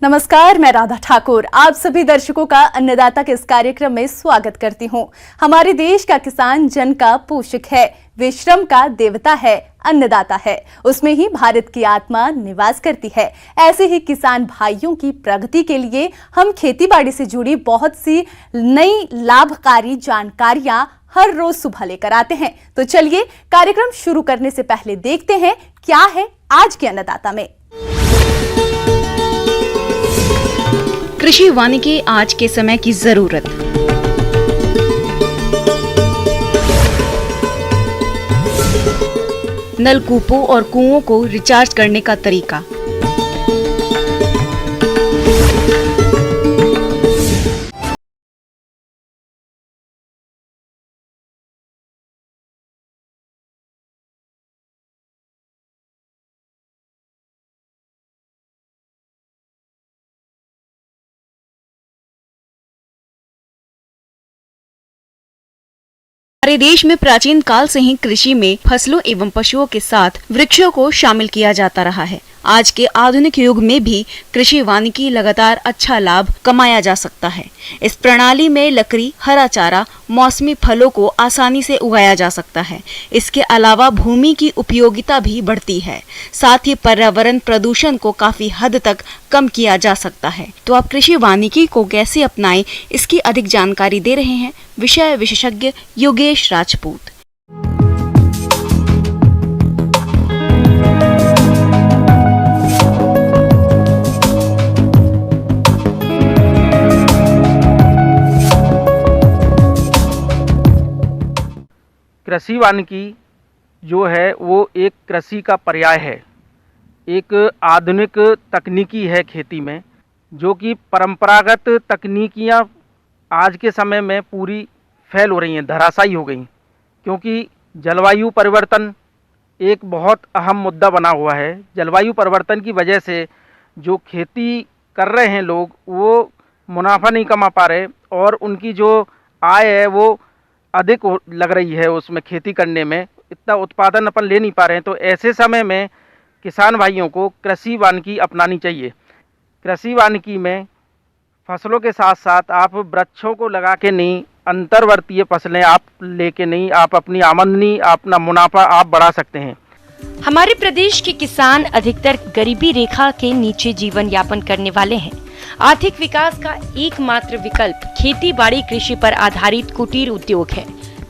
नमस्कार, मैं राधा ठाकुर आप सभी दर्शकों का अन्नदाता के इस कार्यक्रम में स्वागत करती हूं। हमारे देश का किसान जन का पोषक है, वे श्रम का देवता है, अन्नदाता है, उसमें ही भारत की आत्मा निवास करती है। ऐसे ही किसान भाइयों की प्रगति के लिए हम खेतीबाड़ी से जुड़ी बहुत सी नई लाभकारी जानकारियां हर रोज सुबह लेकर आते हैं। तो चलिए कार्यक्रम शुरू करने से पहले देखते हैं क्या है आज के अन्नदाता में। कृषि वानिकी आज के समय की जरूरत। नलकूपों और कुओं को रिचार्ज करने का तरीका। हमारे देश में प्राचीन काल से ही कृषि में फसलों एवं पशुओं के साथ वृक्षों को शामिल किया जाता रहा है। आज के आधुनिक युग में भी कृषि वानिकी लगातार अच्छा लाभ कमाया जा सकता है। इस प्रणाली में लकड़ी, हरा चारा, मौसमी फलों को आसानी से उगाया जा सकता है। इसके अलावा भूमि की उपयोगिता भी बढ़ती है, साथ ही पर्यावरण प्रदूषण को काफी हद तक कम किया जा सकता है। तो आप कृषि वानिकी को कैसे अपनाएं, इसकी अधिक जानकारी दे रहे हैं विषय विशेषज्ञ योगेश राजपूत। कृषि वानिकी जो है वो एक कृषि का पर्याय है, एक आधुनिक तकनीकी है खेती में, जो कि परंपरागत तकनीकियां आज के समय में पूरी फैल हो रही हैं, धराशायी हो गई, क्योंकि जलवायु परिवर्तन एक बहुत अहम मुद्दा बना हुआ है। जलवायु परिवर्तन की वजह से जो खेती कर रहे हैं लोग, वो मुनाफा नहीं कमा पा रहे और उनकी जो आय है वो अधिक लग रही है, उसमें खेती करने में इतना उत्पादन अपन ले नहीं पा रहे हैं। तो ऐसे समय में किसान भाइयों को कृषि वानिकी अपनानी चाहिए। कृषि वानिकी में फसलों के साथ साथ आप वृक्षों को लगा के नहीं, अंतर्वर्तीय फसलें आप लेके नहीं, आप अपनी आमदनी, अपना मुनाफा आप बढ़ा सकते हैं। हमारे प्रदेश के किसान अधिकतर गरीबी रेखा के नीचे जीवन यापन करने वाले हैं। आर्थिक विकास का एकमात्र विकल्प खेती बाड़ी कृषि पर आधारित कुटीर उद्योग है।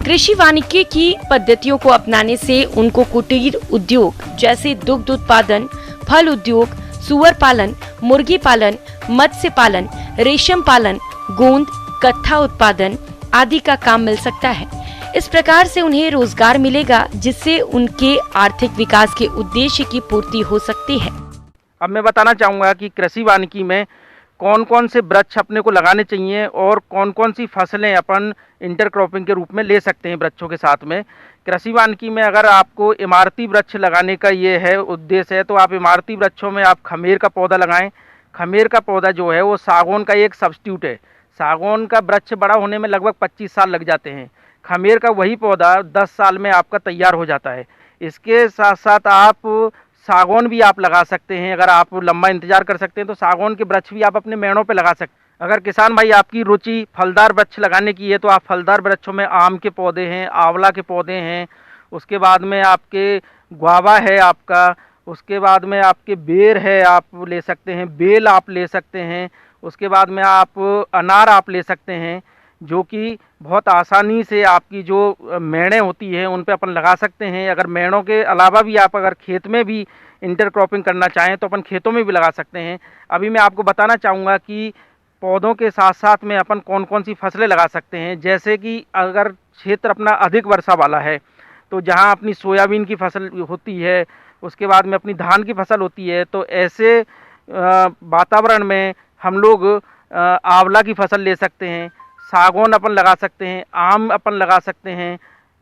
कृषि वानिकी की पद्धतियों को अपनाने से उनको कुटीर उद्योग जैसे दुग्ध उत्पादन, फल उद्योग, सुअर पालन, मुर्गी पालन, मत्स्य पालन, रेशम पालन, गोंद, कत्था उत्पादन आदि का काम मिल सकता है। इस प्रकार से उन्हें रोजगार मिलेगा, जिससे उनके आर्थिक विकास के उद्देश्य की पूर्ति हो सकती है। अब मैं बताना चाहूँगा कि कृषि वानिकी में कौन कौन से वृक्ष अपने को लगाने चाहिए और कौन कौन सी फसलें अपन इंटरक्रॉपिंग के रूप में ले सकते हैं वृक्षों के साथ में। कृषि वानिकी में अगर आपको इमारती वृक्ष लगाने का ये है उद्देश्य है, तो आप इमारती वृक्षों में आप खमेर का पौधा लगाएं। खमेर का पौधा जो है वो सागौन का एक सब्स्टिट्यूट है। सागौन का वृक्ष बड़ा होने में लगभग 25 साल लग जाते हैं, खमेर का वही पौधा 10 साल में आपका तैयार हो जाता है। इसके साथ साथ आप सागौन भी आप लगा सकते हैं। अगर आप लंबा इंतजार कर सकते हैं तो सागौन के वृक्ष भी आप अपने मेड़ों पे लगा सकते हैं। अगर किसान भाई आपकी रुचि फलदार वृक्ष लगाने की है तो आप फलदार वृक्षों में आम के पौधे हैं, आंवला के पौधे हैं, उसके बाद में आपके गुआवा है आपका, उसके बाद में आपके बेर है आप ले सकते हैं, बेल आप ले सकते हैं, उसके बाद में आप अनार आप ले सकते हैं, जो कि बहुत आसानी से आपकी जो मेड़ें होती हैं उन पे अपन लगा सकते हैं। अगर मेड़ों के अलावा भी आप अगर खेत में भी इंटरक्रॉपिंग करना चाहें तो अपन खेतों में भी लगा सकते हैं। अभी मैं आपको बताना चाहूँगा कि पौधों के साथ साथ में अपन कौन कौन सी फसलें लगा सकते हैं। जैसे कि अगर क्षेत्र अपना अधिक वर्षा वाला है तो जहाँ अपनी सोयाबीन की फसल होती है, उसके बाद में अपनी धान की फसल होती है, तो ऐसे वातावरण में हम लोग आंवला की फसल ले सकते हैं, सागौन अपन लगा सकते हैं, आम अपन लगा सकते हैं,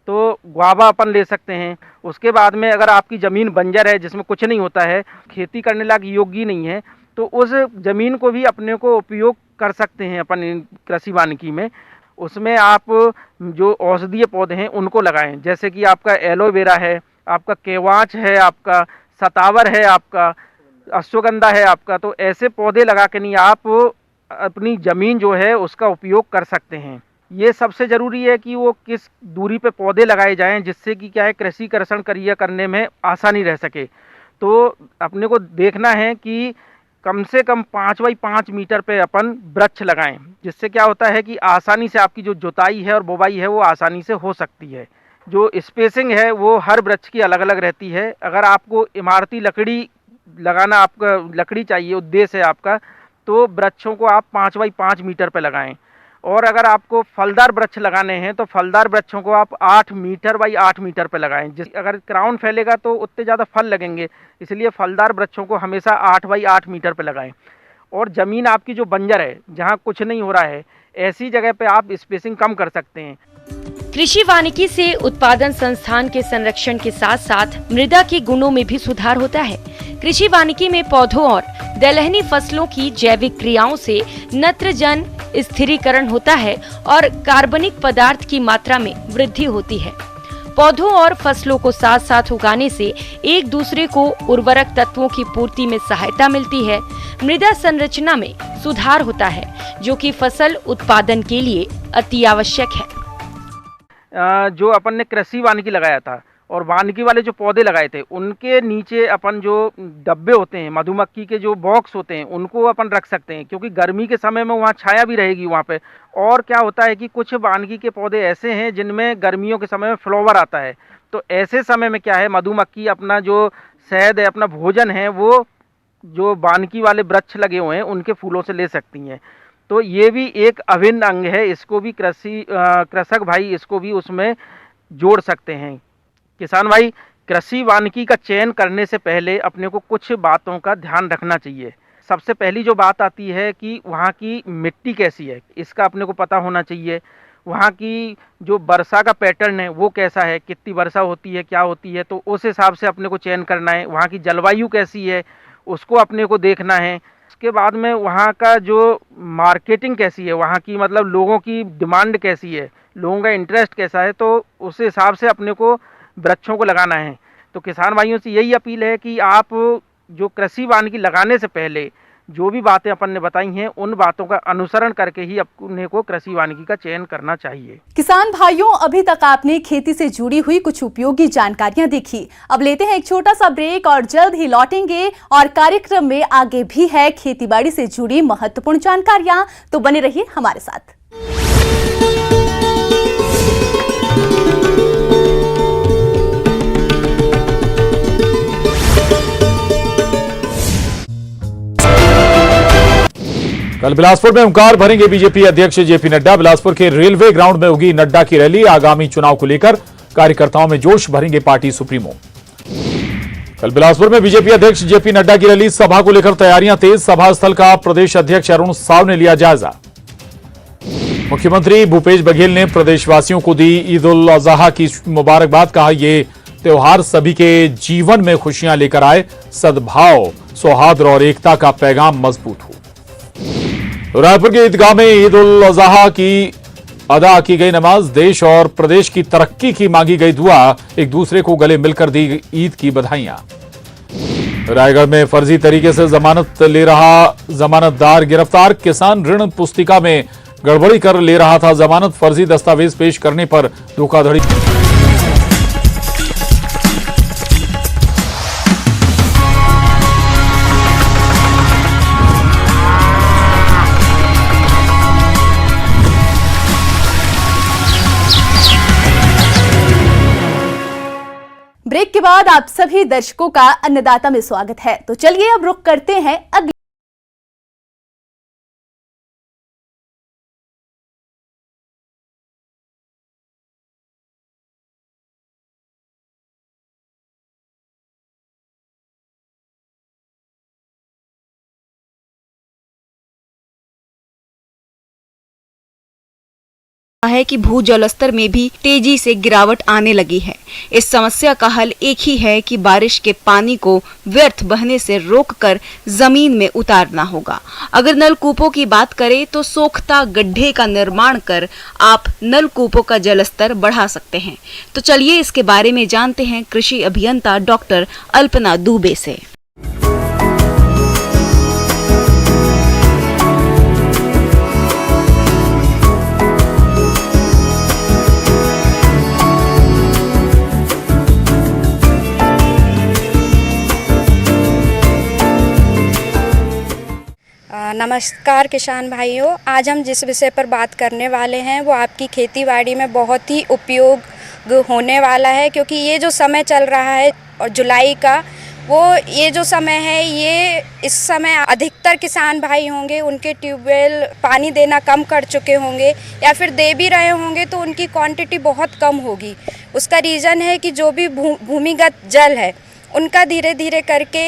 तो गुआवा अपन ले सकते हैं। उसके बाद में अगर आपकी ज़मीन बंजर है जिसमें कुछ नहीं होता है, खेती करने लायक योग्य नहीं है, तो उस ज़मीन को भी अपने को उपयोग कर सकते हैं अपन कृषि वानिकी में। उसमें आप जो औषधीय पौधे हैं उनको लगाएं, जैसे कि आपका एलोवेरा है, आपका केवाच है, आपका सतावर है, आपका अश्वगंधा है आपका, तो ऐसे पौधे लगा के नहीं आप अपनी ज़मीन जो है उसका उपयोग कर सकते हैं। ये सबसे ज़रूरी है कि वो किस दूरी पे पौधे लगाए जाएं जिससे कि क्या है कृषिकर्षण कार्य करने में आसानी रह सके। तो अपने को देखना है कि कम से कम 5 बाई 5 मीटर पे अपन वृक्ष लगाएं, जिससे क्या होता है कि आसानी से आपकी जो जुताई है और बुवाई है वो आसानी से हो सकती है। जो स्पेसिंग है वो हर वृक्ष की अलग अलग रहती है। अगर आपको इमारती लकड़ी लगाना, आपका लकड़ी चाहिए उद्देश्य है आपका, तो वृक्षों को आप 5 बाई 5 मीटर पे लगाएं। और अगर आपको फलदार वृक्ष लगाने हैं तो फलदार वृक्षों को आप 8 मीटर बाई 8 मीटर पे लगाएं। अगर क्राउन फैलेगा तो उतने ज़्यादा फल लगेंगे, इसलिए फलदार वृक्षों को हमेशा 8 बाई 8 मीटर पे लगाएं। और ज़मीन आपकी जो बंजर है, जहाँ कुछ नहीं हो रहा है, ऐसी जगह पे आप स्पेसिंग कम कर सकते हैं। कृषि वानिकी से उत्पादन संस्थान के संरक्षण के साथ साथ मृदा के गुणों में भी सुधार होता है। कृषि वानिकी में पौधों और दलहनी फसलों की जैविक क्रियाओं से नत्रजन स्थिरीकरण होता है और कार्बनिक पदार्थ की मात्रा में वृद्धि होती है। पौधों और फसलों को साथ साथ उगाने से एक दूसरे को उर्वरक तत्वों की पूर्ति में सहायता मिलती है। मृदा संरचना में सुधार होता है, जो कि फसल उत्पादन के लिए अति आवश्यक है। जो अपन ने कृषि वानिकी लगाया था और वानिकी वाले जो पौधे लगाए थे, उनके नीचे अपन जो डब्बे होते हैं, मधुमक्खी के जो बॉक्स होते हैं, उनको अपन रख सकते हैं, क्योंकि गर्मी के समय में वहाँ छाया भी रहेगी वहाँ पे। और क्या होता है कि कुछ वानिकी के पौधे ऐसे हैं जिनमें गर्मियों के समय में फ्लावर आता है, तो ऐसे समय में क्या है, मधुमक्खी अपना जो शहद है, अपना भोजन है, वो जो वानिकी वाले वृक्ष लगे हुए हैं उनके फूलों से ले सकती हैं। तो ये भी एक अभिन्न अंग है, इसको भी कृषक भाई इसको भी उसमें जोड़ सकते हैं। किसान भाई, कृषि वानिकी का चयन करने से पहले अपने को कुछ बातों का ध्यान रखना चाहिए। सबसे पहली जो बात आती है कि वहाँ की मिट्टी कैसी है, इसका अपने को पता होना चाहिए। वहाँ की जो वर्षा का पैटर्न है वो कैसा है, कितनी वर्षा होती है, क्या होती है, तो उस हिसाब से अपने को चयन करना है। वहाँ की जलवायु कैसी है उसको अपने को देखना है। उसके बाद में वहाँ का जो मार्केटिंग कैसी है, वहाँ की मतलब लोगों की डिमांड कैसी है, लोगों का इंटरेस्ट कैसा है, तो उस हिसाब से अपने को वृक्षों को लगाना है। तो किसान भाइयों से यही अपील है कि आप जो कृषि वानिकी लगाने से पहले जो भी बातें अपन ने बताई हैं, उन बातों का अनुसरण करके ही अपने को कृषि वानिकी का चयन करना चाहिए। किसान भाइयों, अभी तक आपने खेती से जुड़ी हुई कुछ उपयोगी जानकारियां देखी। अब लेते हैं एक छोटा सा ब्रेक और जल्द ही लौटेंगे। और कार्यक्रम में आगे भी है खेतीबाड़ी से जुड़ी महत्वपूर्ण जानकारियां, तो बने रहिए हमारे साथ। कल बिलासपुर में हुंकार भरेंगे बीजेपी अध्यक्ष जेपी नड्डा। बिलासपुर के रेलवे ग्राउंड में होगी नड्डा की रैली। आगामी चुनाव को लेकर कार्यकर्ताओं में जोश भरेंगे पार्टी सुप्रीमो। कल बिलासपुर में बीजेपी अध्यक्ष जेपी नड्डा की रैली। सभा को लेकर तैयारियां तेज। सभा स्थल का प्रदेश अध्यक्ष अरुण साव ने लिया जायजा। मुख्यमंत्री भूपेश बघेल ने प्रदेशवासियों को दी ईद उल अजहा की मुबारकबाद। कहा ये त्योहार सभी के जीवन में खुशियां लेकर आए, सद्भाव, सौहार्द और एकता का पैगाम मजबूत हो। रायपुर के ईदगाह में ईद उल अजहा की अदा की गई नमाज। देश और प्रदेश की तरक्की की मांगी गई दुआ। एक दूसरे को गले मिलकर दी ईद की बधाइयां। रायगढ़ में फर्जी तरीके से जमानत ले रहा जमानतदार गिरफ्तार। किसान ऋण पुस्तिका में गड़बड़ी कर ले रहा था जमानत। फर्जी दस्तावेज पेश करने पर धोखाधड़ी। ब्रेक के बाद आप सभी दर्शकों का अन्नदाता में स्वागत है। तो चलिए अब रुख करते हैं अगले। है कि भूजल स्तर में भी तेजी से गिरावट आने लगी है। इस समस्या का हल एक ही है कि बारिश के पानी को व्यर्थ बहने से रोककर जमीन में उतारना होगा। अगर नलकूपों की बात करें तो सोख्ता गड्ढे का निर्माण कर आप नलकूपों का जल स्तर बढ़ा सकते हैं। तो चलिए इसके बारे में जानते हैं कृषि अभियंता डॉक्टर अल्पना दुबे से। नमस्कार किसान भाइयों, आज हम जिस विषय पर बात करने वाले हैं वो आपकी खेतीबाड़ी में बहुत ही उपयोग होने वाला है, क्योंकि ये जो समय चल रहा है और जुलाई का ये जो समय है, ये इस समय अधिकतर किसान भाई होंगे उनके ट्यूबवेल पानी देना कम कर चुके होंगे या फिर दे भी रहे होंगे तो उनकी क्वांटिटी बहुत कम होगी। उसका रीज़न है कि जो भी भूमिगत जल है उनका धीरे धीरे करके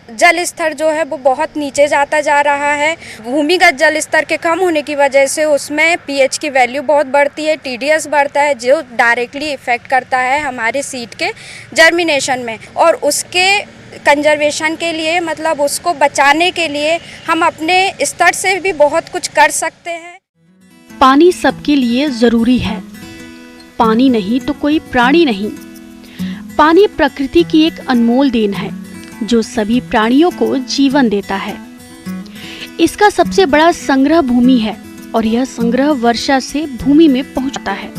जल स्तर जो है वो बहुत नीचे जाता जा रहा है। भूमिगत जल स्तर के कम होने की वजह से उसमें पीएच की वैल्यू बहुत बढ़ती है, टीडीएस बढ़ता है, जो डायरेक्टली इफ़ेक्ट करता है हमारे सीड के जर्मिनेशन में। और उसके कंजर्वेशन के लिए, मतलब उसको बचाने के लिए हम अपने स्तर से भी बहुत कुछ कर सकते हैं। पानी सबके लिए जरूरी है। पानी नहीं तो कोई प्राणी नहीं। पानी प्रकृति की एक अनमोल देन है जो सभी प्राणियों को जीवन देता है। इसका सबसे बड़ा संग्रह भूमि है और यह संग्रह वर्षा से भूमि में पहुंचता है।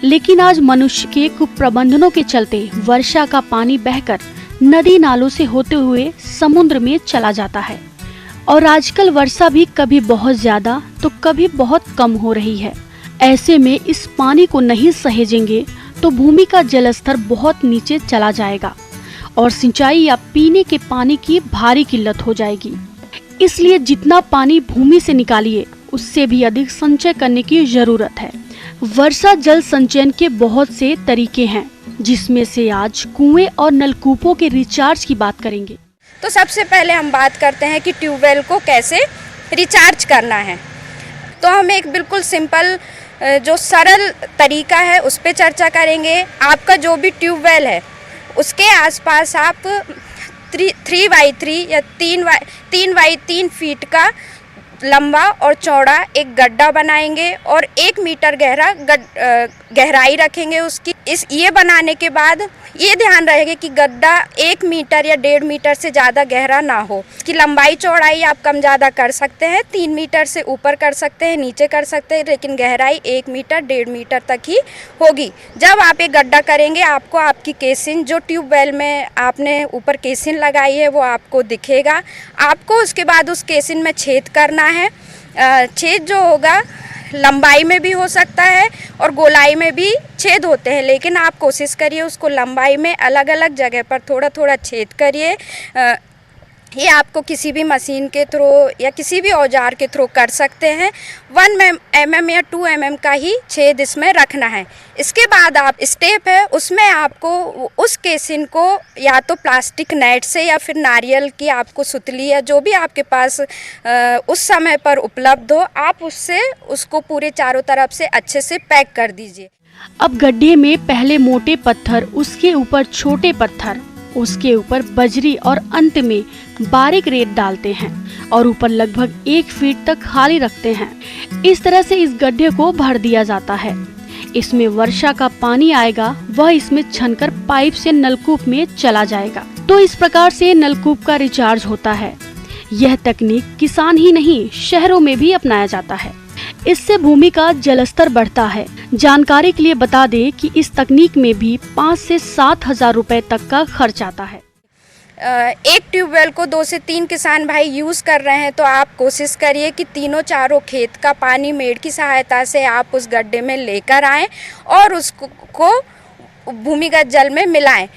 लेकिन आज मनुष्य के कुप्रबंधनों के चलते वर्षा का पानी बहकर नदी नालों से होते हुए समुद्र में चला जाता है और आजकल वर्षा भी कभी बहुत ज्यादा तो कभी बहुत कम हो रही है। ऐसे में इस पानी को नहीं सहेजेंगे तो भूमि का जलस्तर बहुत नीचे चला जाएगा और सिंचाई या पीने के पानी की भारी किल्लत हो जाएगी। इसलिए जितना पानी भूमि से निकालिए उससे भी अधिक संचय करने की जरूरत है। वर्षा जल संचयन के बहुत से तरीके हैं, जिसमें से आज कुएं और नलकूपों के रिचार्ज की बात करेंगे। तो सबसे पहले हम बात करते हैं कि ट्यूबवेल को कैसे रिचार्ज करना है। तो हम एक बिल्कुल सिंपल जो सरल तरीका है उस पर चर्चा करेंगे। आपका जो भी ट्यूबवेल है उसके आसपास आप 3x3 या 3x3 फीट का लंबा और चौड़ा एक गड्ढा बनाएंगे और 1 मीटर गहराई रखेंगे उसकी। ये बनाने के बाद ये ध्यान रहेगा कि गड्ढा 1 मीटर या 1.5 मीटर से ज़्यादा गहरा ना हो। कि लंबाई चौड़ाई आप कम ज़्यादा कर सकते हैं, 3 मीटर से ऊपर कर सकते हैं, नीचे कर सकते हैं, लेकिन गहराई 1 मीटर 1.5 मीटर तक ही होगी। जब आप एक गड्ढा करेंगे आपको आपकी केसिन, जो ट्यूबवेल में आपने ऊपर केसिन लगाई है वो आपको दिखेगा। आपको उसके बाद उस केसिन में छेद करना है। छेद जो होगा लंबाई में भी हो सकता है और गोलाई में भी छेद होते हैं, लेकिन आप कोशिश करिए उसको लंबाई में अलग अलग जगह पर थोड़ा थोड़ा छेद करिए। ये आपको किसी भी मशीन के थ्रू या किसी भी औजार के थ्रू कर सकते हैं। 1 mm या 2 mm का ही छेद इसमें रखना है। इसके बाद आप स्टेप है उसमें आपको उस केसिन को या तो प्लास्टिक नेट से या फिर नारियल की आपको सुतली या जो भी आपके पास उस समय पर उपलब्ध हो, आप उससे उसको पूरे चारों तरफ से अच्छे से पैक कर दीजिए। अब गड्ढे में पहले मोटे पत्थर, उसके ऊपर छोटे पत्थर, उसके ऊपर बजरी और अंत में बारीक रेत डालते हैं और ऊपर लगभग 1 फीट तक खाली रखते हैं। इस तरह से इस गड्ढे को भर दिया जाता है। इसमें वर्षा का पानी आएगा, वह इसमें छनकर पाइप से नलकूप में चला जाएगा। तो इस प्रकार से नलकूप का रिचार्ज होता है। यह तकनीक किसान ही नहीं शहरों में भी अपनाया जाता है। इससे भूमि का जलस्तर बढ़ता है। जानकारी के लिए बता दें कि इस तकनीक में भी 5 से 7 हजार रुपए तक का खर्च आता है। एक ट्यूबवेल को 2 से 3 किसान भाई यूज़ कर रहे हैं तो आप कोशिश करिए कि तीनों चारों खेत का पानी मेड़ की सहायता से आप उस गड्ढे में लेकर आएं और उसको भूमिगत जल में मिलाएं।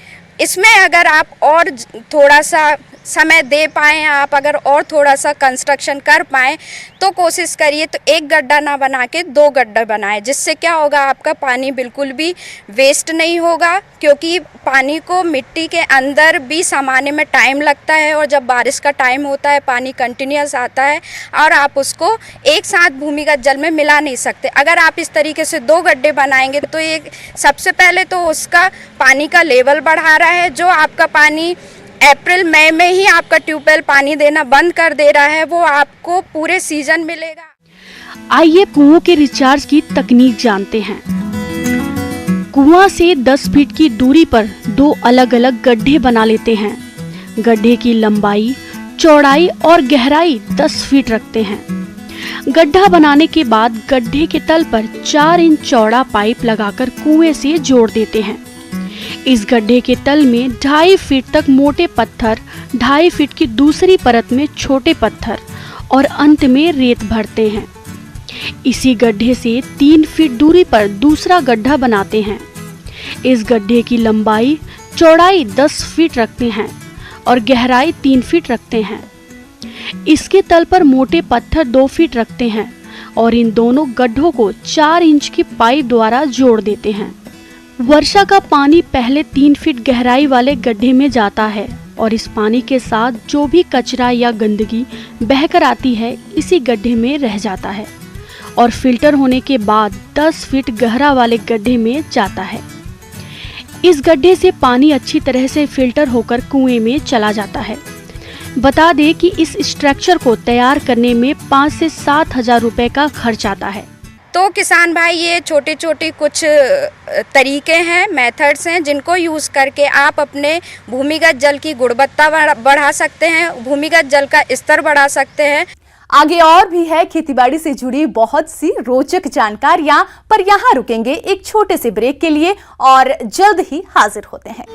इसमें अगर आप और थोड़ा सा समय दे पाएँ, आप अगर और थोड़ा सा कंस्ट्रक्शन कर पाएँ तो कोशिश करिए तो एक गड्ढा ना बना के 2 गड्ढा बनाएं। जिससे क्या होगा, आपका पानी बिल्कुल भी वेस्ट नहीं होगा, क्योंकि पानी को मिट्टी के अंदर भी समाने में टाइम लगता है और जब बारिश का टाइम होता है पानी कंटिन्यूस आता है और आप उसको एक साथ भूमिगत जल में मिला नहीं सकते। अगर आप इस तरीके से 2 गड्ढे बनाएंगे तो ये सबसे पहले तो उसका पानी का लेवल बढ़ा रहा है। जो आपका पानी अप्रैल मई में ही आपका ट्यूबवेल पानी देना बंद कर दे रहा है वो आपको पूरे सीजन मिलेगा। आइए कुओं के रिचार्ज की तकनीक जानते हैं। कुआं से 10 फीट की दूरी पर 2 अलग अलग गड्ढे बना लेते हैं। गड्ढे की लंबाई, चौड़ाई और गहराई 10 फीट रखते हैं। गड्ढा बनाने के बाद गड्ढे के तल पर 4 इंच चौड़ा पाइप लगाकर कुएं से जोड़ देते हैं। इस गड्ढे के तल में 2.5 फीट तक मोटे पत्थर, 2.5 फीट की दूसरी परत में छोटे पत्थर और अंत में रेत भरते हैं। इसी गड्ढे से 3 फीट दूरी पर दूसरा गड्ढा बनाते हैं। इस गड्ढे की लंबाई चौड़ाई 10 फीट रखते हैं और गहराई 3 फीट रखते हैं। इसके तल पर मोटे पत्थर 2 फीट रखते हैं और इन दोनों गड्ढों को 4 इंच की पाइप द्वारा जोड़ देते हैं। वर्षा का पानी पहले 3 फीट गहराई वाले गड्ढे में जाता है और इस पानी के साथ जो भी कचरा या गंदगी बहकर आती है इसी गड्ढे में रह जाता है और फिल्टर होने के बाद 10 फीट गहरा वाले गड्ढे में जाता है। इस गड्ढे से पानी अच्छी तरह से फिल्टर होकर कुएं में चला जाता है। बता दें कि इस स्ट्रक्चर को तैयार करने में 5 से 7 हजार रुपए का खर्च आता है। तो किसान भाई, ये छोटे छोटे कुछ तरीके हैं, मेथड्स हैं जिनको यूज़ करके आप अपने भूमिगत जल की गुणवत्ता बढ़ा सकते हैं, भूमिगत जल का स्तर बढ़ा सकते हैं। आगे और भी है खेतीबाड़ी से जुड़ी बहुत सी रोचक जानकारियां, पर यहाँ रुकेंगे एक छोटे से ब्रेक के लिए और जल्द ही हाजिर होते हैं।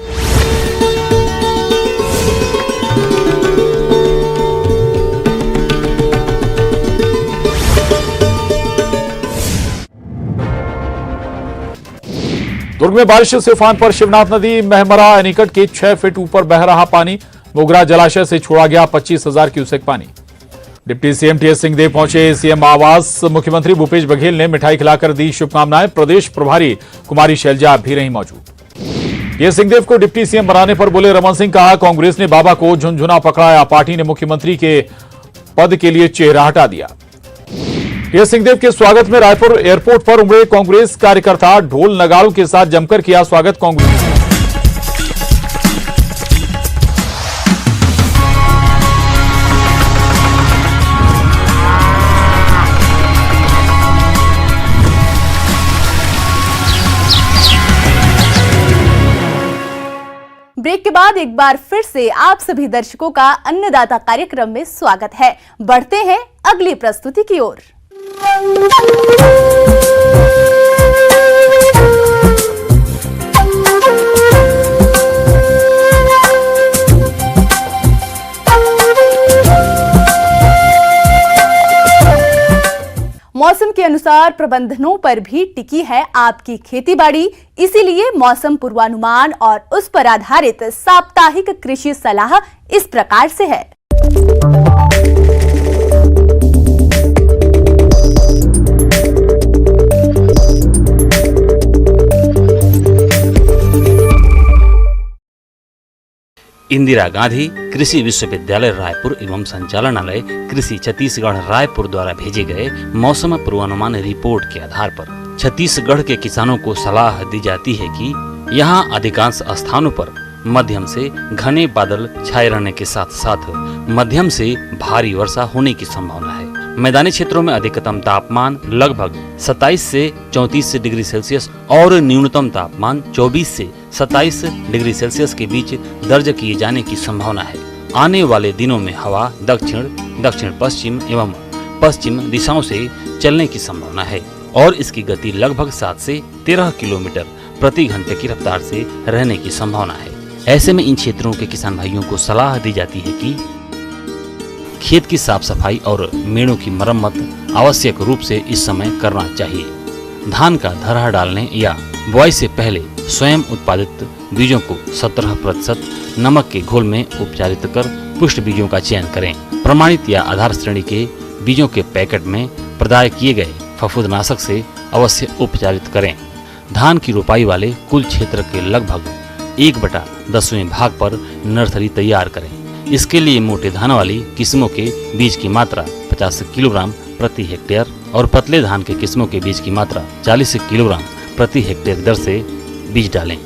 दुर्ग में बारिश से उफान पर शिवनाथ नदी महमरा एनीकट के 6 फीट ऊपर बह रहा पानी। मोगरा जलाशय से छोड़ा गया 25,000 क्यूसेक पानी। डिप्टी सीएम टीएस सिंहदेव पहुंचे सीएम आवास। मुख्यमंत्री भूपेश बघेल ने मिठाई खिलाकर दी शुभकामनाएं। प्रदेश प्रभारी कुमारी शैलजा भी रही मौजूद। टीएस सिंहदेव को डिप्टी सीएम बनाने पर बोले रमन सिंह, कहा कांग्रेस ने बाबा को झुनझुना पकड़ाया, पार्टी ने मुख्यमंत्री के पद के लिए चेहरा हटा दिया। टीएस सिंहदेव के स्वागत में रायपुर एयरपोर्ट पर उमड़े कांग्रेस कार्यकर्ता। ढोल नगाड़ों के साथ जमकर किया स्वागत कांग्रेस। ब्रेक के बाद एक बार फिर से आप सभी दर्शकों का अन्नदाता कार्यक्रम में स्वागत है। बढ़ते हैं अगली प्रस्तुति की ओर। मौसम के अनुसार प्रबंधनों पर भी टिकी है आपकी खेतीबाड़ी, इसीलिए मौसम पूर्वानुमान और उस पर आधारित साप्ताहिक कृषि सलाह इस प्रकार से है। इंदिरा गांधी कृषि विश्वविद्यालय रायपुर एवं संचालनालय कृषि छत्तीसगढ़ रायपुर द्वारा भेजे गए मौसम पूर्वानुमान रिपोर्ट के आधार पर छत्तीसगढ़ के किसानों को सलाह दी जाती है कि यहां अधिकांश स्थानों पर मध्यम से घने बादल छाए रहने के साथ साथ मध्यम से भारी वर्षा होने की संभावना है। मैदानी क्षेत्रों में अधिकतम तापमान लगभग 27 से 34 डिग्री सेल्सियस और न्यूनतम तापमान 24 से 27 डिग्री सेल्सियस के बीच दर्ज किए जाने की संभावना है। आने वाले दिनों में हवा दक्षिण, दक्षिण पश्चिम एवं पश्चिम दिशाओं से चलने की संभावना है और इसकी गति लगभग 7 से 13 किलोमीटर प्रति घंटे की रफ्तार से रहने की संभावना है। ऐसे में इन क्षेत्रों के किसान भाइयों को सलाह दी जाती है कि खेत की साफ सफाई और मेड़ों की मरम्मत आवश्यक रूप से इस समय करना चाहिए। धान का धरहा डालने या बुआई से पहले स्वयं उत्पादित बीजों को 17% नमक के घोल में उपचारित कर पुष्ट बीजों का चयन करें। प्रमाणित या आधार श्रेणी के बीजों के पैकेट में प्रदाय किए गए फफूंदनाशक से अवश्य उपचारित करें। धान की रोपाई वाले कुल क्षेत्र के लगभग 1/10वें भाग पर नर्सरी तैयार करें। इसके लिए मोटे धान वाली किस्मों के बीज की मात्रा 50 किलोग्राम प्रति हेक्टेयर और पतले धान के किस्मों के बीज की मात्रा 40 किलोग्राम प्रति हेक्टेयर दर से बीज डालें।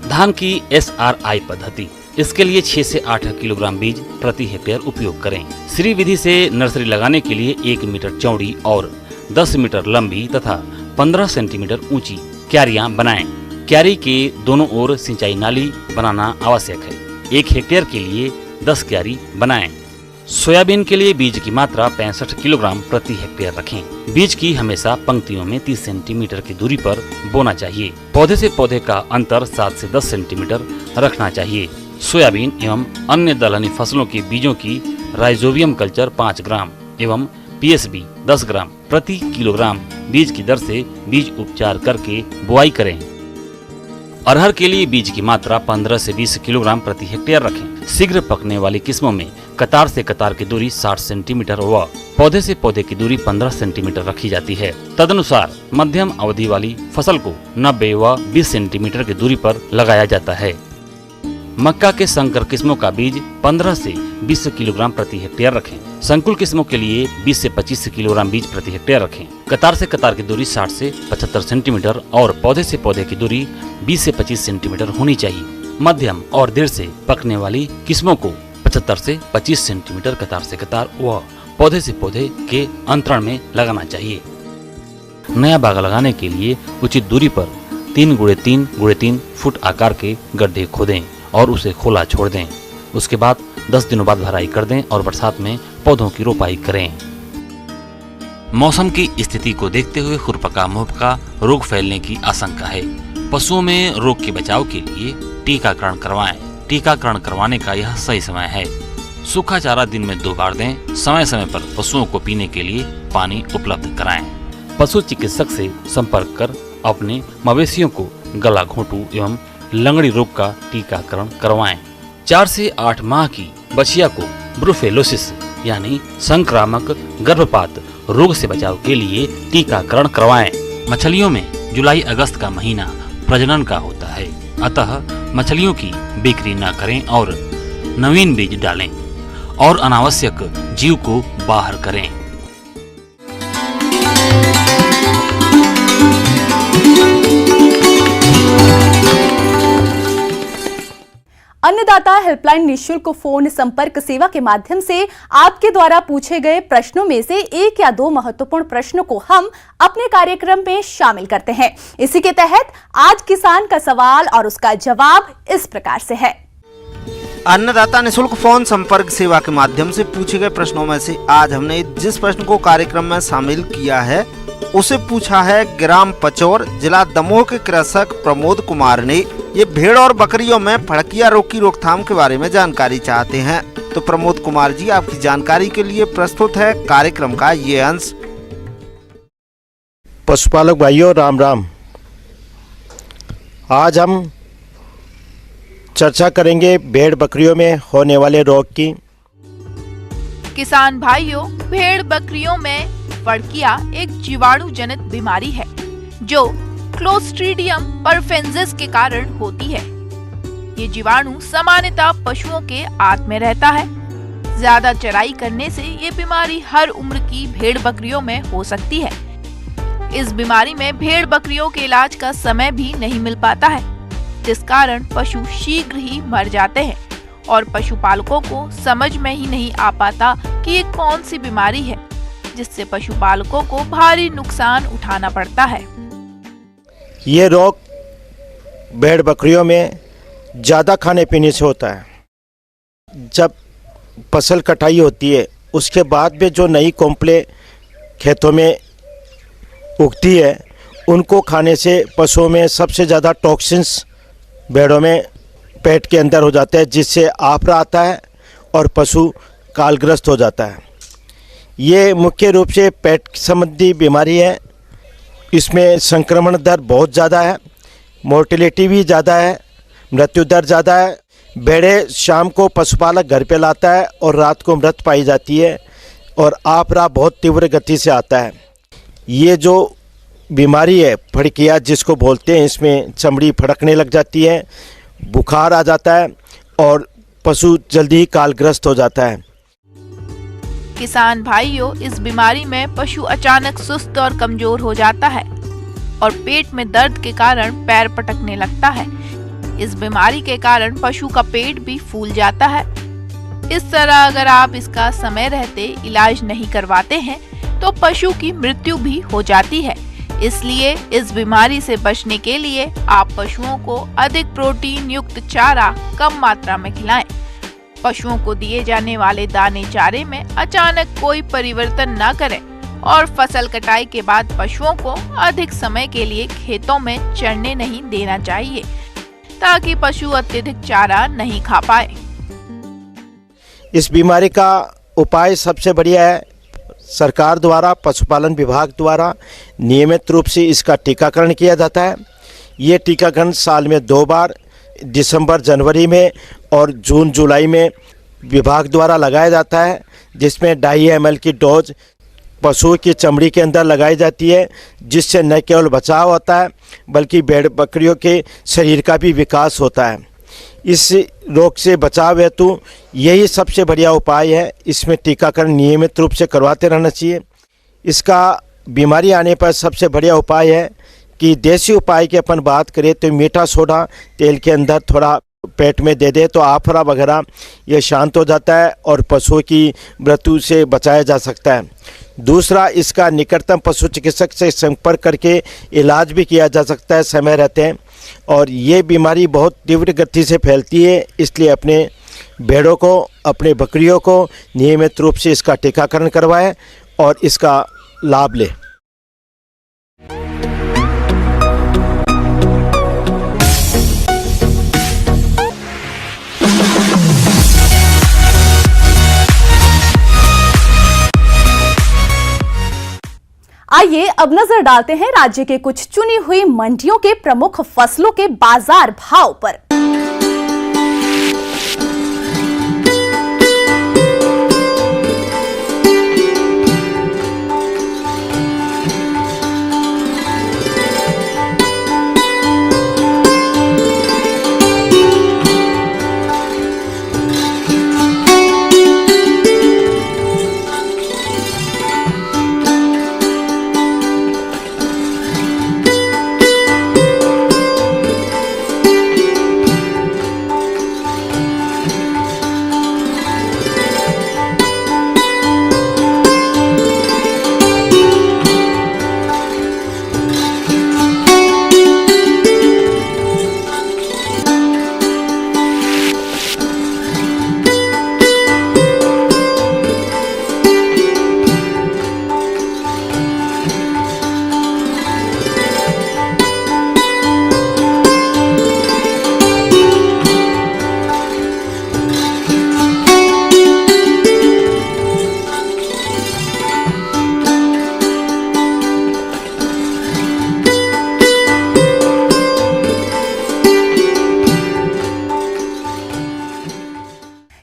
धान की SRI पद्धति, इसके लिए 6 से 8 किलोग्राम बीज प्रति हेक्टेयर उपयोग करें। श्री विधि से नर्सरी लगाने के लिए 1 मीटर चौड़ी और 10 मीटर लंबी तथा 15 सेंटीमीटर ऊंची क्यारियां बनाएं। क्यारी के दोनों ओर सिंचाई नाली बनाना आवश्यक है। 1 हेक्टेयर के लिए 10 क्यारी बनाएं। सोयाबीन के लिए बीज की मात्रा 65 किलोग्राम प्रति हेक्टेयर रखें। बीज की हमेशा पंक्तियों में 30 सेंटीमीटर की दूरी पर बोना चाहिए। पौधे से पौधे का अंतर 7 से 10 सेंटीमीटर रखना चाहिए। सोयाबीन एवं अन्य दलहनी फसलों के बीजों की राइजोबियम कल्चर 5 ग्राम एवं पीएसबी 10 ग्राम प्रति किलोग्राम बीज की दर से बीज उपचार करके बुआई करें। अरहर के लिए बीज की मात्रा 15 से 20 किलोग्राम प्रति हेक्टेयर रखें। शीघ्र पकने वाली किस्मों में कतार से कतार की दूरी 60 सेंटीमीटर व पौधे से पौधे की दूरी 15 सेंटीमीटर रखी जाती है। तदनुसार मध्यम अवधि वाली फसल को 90 व 20 सेंटीमीटर की दूरी पर लगाया जाता है। मक्का के संकर किस्मों का बीज 15 से 20 किलोग्राम प्रति हेक्टेयर रखें। संकुल किस्मों के लिए 20 से 25 किलोग्राम बीज प्रति हेक्टेयर रखें। कतार से कतार की दूरी 60 से 75 सेंटीमीटर और पौधे से पौधे की दूरी 20 से 25 सेंटीमीटर होनी चाहिए। मध्यम और देर से पकने वाली किस्मों को 75 से 25 सेंटीमीटर कतार से कतार व पौधे से पौधे के अंतरण में लगाना चाहिए। नया बाग लगाने के लिए उचित दूरी पर 3 × 3 × 3 फुट आकार के गड्ढे खोदें और उसे खुला छोड़ दें। उसके बाद 10 दिनों बाद भराई कर दें और बरसात में पौधों की रोपाई करें। मौसम की स्थिति को देखते हुए खुरपका मुहपका रोग फैलने की आशंका है। पशुओं में रोग के बचाव के लिए टीकाकरण करवाएं। टीकाकरण करवाने का यह सही समय है। सूखा चारा दिन में 2 बार दें। समय समय पर पशुओं को पीने के लिए पानी उपलब्ध कराएं। पशु चिकित्सक से संपर्क कर अपने मवेशियों को गला घोंटू एवं लंगड़ी रोग का टीकाकरण करवाएं। 4 से 8 माह की बछिया को ब्रुसेलोसिस यानी संक्रामक गर्भपात रोग से बचाव के लिए टीकाकरण करवाएं। मछलियों में जुलाई अगस्त का महीना प्रजनन का होता है, अतः मछलियों की बिक्री न करें और नवीन बीज डालें और अनावश्यक जीव को बाहर करें। अन्नदाता हेल्पलाइन निःशुल्क फोन संपर्क सेवा के माध्यम से आपके द्वारा पूछे गए प्रश्नों में से 1 या 2 महत्वपूर्ण प्रश्नों को हम अपने कार्यक्रम में शामिल करते हैं। इसी के तहत आज किसान का सवाल और उसका जवाब इस प्रकार से है। अन्नदाता निःशुल्क फोन संपर्क सेवा के माध्यम से पूछे गए प्रश्नों में से आज हमने जिस प्रश्न को कार्यक्रम में शामिल किया है उसे पूछा है ग्राम पचौर, जिला दमोह के कृषक प्रमोद कुमार ने। ये भेड़ और बकरियों में फड़किया रोग की रोकथाम के बारे में जानकारी चाहते हैं। तो प्रमोद कुमार जी, आपकी जानकारी के लिए प्रस्तुत है कार्यक्रम का ये अंश। पशुपालक भाइयों, राम राम। आज हम चर्चा करेंगे भेड़ बकरियों में होने वाले रोग की। किसान भाइयों, भेड़ बकरियों में फड़किया एक जीवाणु जनित बीमारी है जो क्लोस्ट्रीडियम परफेंसिस के कारण होती है। ये जीवाणु सामान्यतः पशुओं के आंत में रहता है। ज्यादा चराई करने से ये बीमारी हर उम्र की भेड़ बकरियों में हो सकती है। इस बीमारी में भेड़ बकरियों के इलाज का समय भी नहीं मिल पाता है, जिस कारण पशु शीघ्र ही मर जाते हैं और पशुपालकों को समझ में ही नहीं आ पाता कि ये कौन सी बीमारी है, जिससे पशुपालकों को भारी नुकसान उठाना पड़ता है। ये रोग भेड़ बकरियों में ज़्यादा खाने पीने से होता है। जब फसल कटाई होती है उसके बाद भी जो नई कोंपले खेतों में उगती है उनको खाने से पशुओं में सबसे ज़्यादा टॉक्सिन्स भेड़ों में पेट के अंदर हो जाता है, जिससे आफरा आता है और पशु कालग्रस्त हो जाता है। ये मुख्य रूप से पेट संबंधी बीमारी है। इसमें संक्रमण दर बहुत ज़्यादा है, मोर्टेलिटी भी ज़्यादा है, मृत्यु दर ज़्यादा है। भेड़ें शाम को पशुपालक घर पे लाता है और रात को मृत पाई जाती है और आफरा बहुत तीव्र गति से आता है। ये जो बीमारी है फड़किया जिसको बोलते हैं, इसमें चमड़ी फड़कने लग जाती है, बुखार आ जाता है और पशु जल्दी ही कालग्रस्त हो जाता है। किसान भाइयों, इस बीमारी में पशु अचानक सुस्त और कमजोर हो जाता है और पेट में दर्द के कारण पैर पटकने लगता है। इस बीमारी के कारण पशु का पेट भी फूल जाता है। इस तरह अगर आप इसका समय रहते इलाज नहीं करवाते हैं तो पशु की मृत्यु भी हो जाती है। इसलिए इस बीमारी से बचने के लिए आप पशुओं को अधिक प्रोटीन युक्त चारा कम मात्रा में खिलाएं। पशुओं को दिए जाने वाले दाने चारे में अचानक कोई परिवर्तन न करें और फसल कटाई के बाद पशुओं को अधिक समय के लिए खेतों में चरने नहीं देना चाहिए, ताकि पशु अत्यधिक चारा नहीं खा पाए। इस बीमारी का उपाय सबसे बढ़िया है, सरकार द्वारा पशुपालन विभाग द्वारा नियमित रूप से इसका टीकाकरण किया जाता है। ये टीकाकरण साल में 2 बार, दिसंबर जनवरी में और जून जुलाई में विभाग द्वारा लगाया जाता है, जिसमें 2.5 ml की डोज पशुओं की चमड़ी के अंदर लगाई जाती है, जिससे न केवल बचाव होता है बल्कि भेड़ बकरियों के शरीर का भी विकास होता है। इस रोग से बचाव हेतु यही सबसे बढ़िया उपाय है। इसमें टीकाकरण नियमित रूप से करवाते रहना चाहिए। इसका बीमारी आने पर सबसे बढ़िया उपाय है कि देसी उपाय की अपन बात करें तो मीठा सोडा तेल के अंदर थोड़ा पेट में दे दे तो आफरा वगैरह ये शांत हो जाता है और पशुओं की मृत्यु से बचाया जा सकता है। दूसरा, इसका निकटतम पशु चिकित्सक से संपर्क करके इलाज भी किया जा सकता है समय रहते हैं। और ये बीमारी बहुत तीव्र गति से फैलती है, इसलिए अपने भेड़ों को, अपने बकरियों को नियमित रूप से इसका टीकाकरण करवाएं और इसका लाभ लें। आइए अब नजर डालते हैं राज्य के कुछ चुनी हुई मंडियों के प्रमुख फसलों के बाजार भाव पर।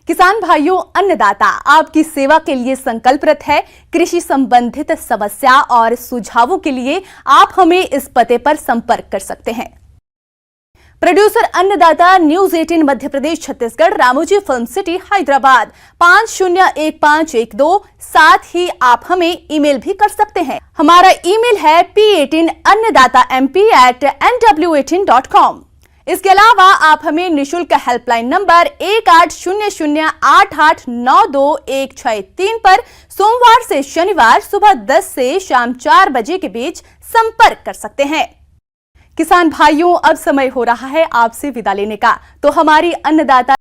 किसान भाइयों, अन्नदाता आपकी सेवा के लिए संकल्परत है। कृषि संबंधित समस्या और सुझावों के लिए आप हमें इस पते पर संपर्क कर सकते हैं। प्रोड्यूसर अन्नदाता, news 18 Madhya Pradesh Chhattisgarh, Ramoji film city Hyderabad 501512। साथ ही आप हमें ईमेल भी कर सकते हैं। हमारा ईमेल है p18annadatamp@nw18.com। इसके अलावा आप हमें निशुल्क हेल्पलाइन नंबर 180088921663 पर सोमवार से शनिवार सुबह 10 से शाम 4 बजे के बीच संपर्क कर सकते हैं। किसान भाइयों, अब समय हो रहा है आपसे विदा लेने का, तो हमारी अन्नदाता